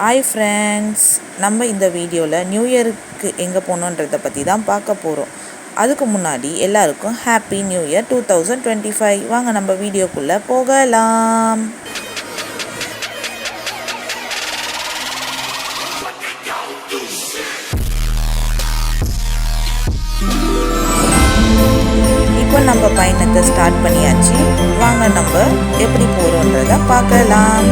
Hi friends, நம்ம இந்த வீடியோவில் நியூ இயருக்கு எங்கே போகணுன்றதை பற்றி தான் பார்க்க போகிறோம். அதுக்கு முன்னாடி எல்லாருக்கும் ஹாப்பி நியூ இயர் 2025. வாங்க நம்ம வீடியோக்குள்ளே போகலாம். இப்போ நம்ம பயணத்தை ஸ்டார்ட் பண்ணியாச்சு. வாங்க நம்ம எப்படி போகிறோன்றதை பார்க்கலாம்.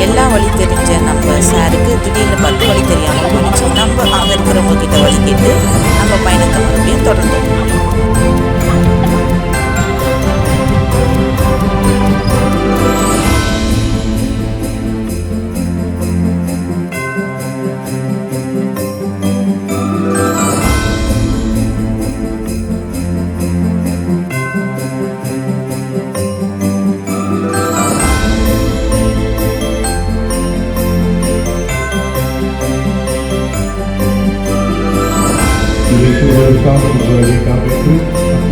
எல்லா வழி தெரிஞ்ச நம்ம சாருக்கு திடீர்னு பார்த்து வழி தெரியாமல் போயிடுச்சு. நம்ம அங்கே இருக்கிறவங்க கிட்ட வழி கேட்டு நம்ம பயணத்தை மறுபடியும் தொடர்ந்தோம். கரங்களில் வழங்கப்பட்டதற்காக தகுந்த வழிகளை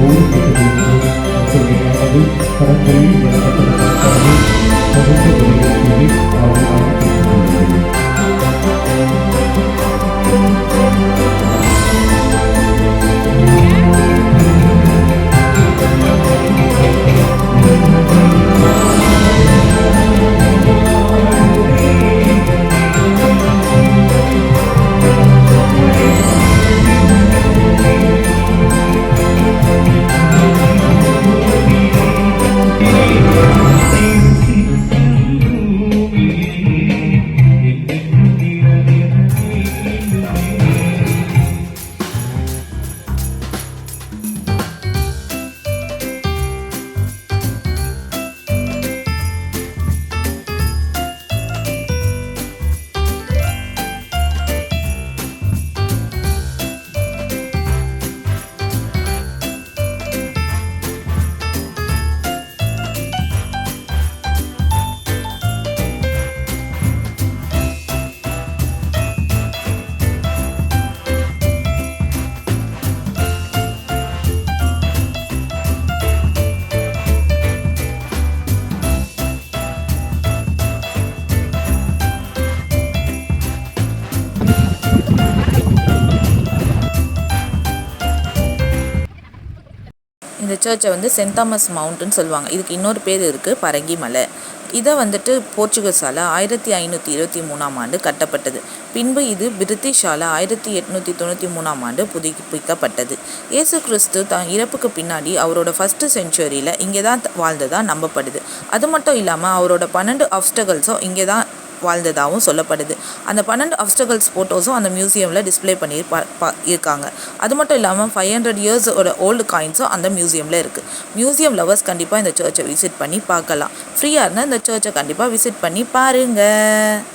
இந்த சர்ச்சை சென்ட் தாமஸ் மவுண்ட்னு சொல்லுவாங்க. இதுக்கு இன்னொரு பேர் இருக்குது, பரங்கி மலை. இதை போர்ச்சுகஸால் 1523 கட்டப்பட்டது. பின்பு இது பிரிட்டிஷால் 1893 புதுப்பிக்கப்பட்டது. இயேசு கிறிஸ்து தான் இறப்புக்கு பின்னாடி அவரோட ஃபர்ஸ்ட் செஞ்சுரியில் இங்கே தான் வாழ்ந்ததாக நம்பப்படுது. அது மட்டும் இல்லாமல் அவரோட 12 ஆப்ஸ்டகல்ஸும் இங்கே தான் வாழ்ந்ததாகவும் சொல்லப்படுது. அந்த 12 ஆப்ஸ்டகல்ஸ் ஃபோட்டோஸும் அந்த மியூசியமில் டிஸ்பிளே பண்ணி இருக்காங்க. அது மட்டும் இல்லாமல் 500 இயர்ஸோட ஓல்டு காயின்ஸும் அந்த மியூசியமில் இருக்குது. மியூசியம் லவர்ஸ் கண்டிப்பாக இந்த சர்ச்சை விசிட் பண்ணி பார்க்கலாம். ஃப்ரீயாக இருந்தால் இந்த சர்ச்சை கண்டிப்பாக விசிட் பண்ணி பாருங்கள்.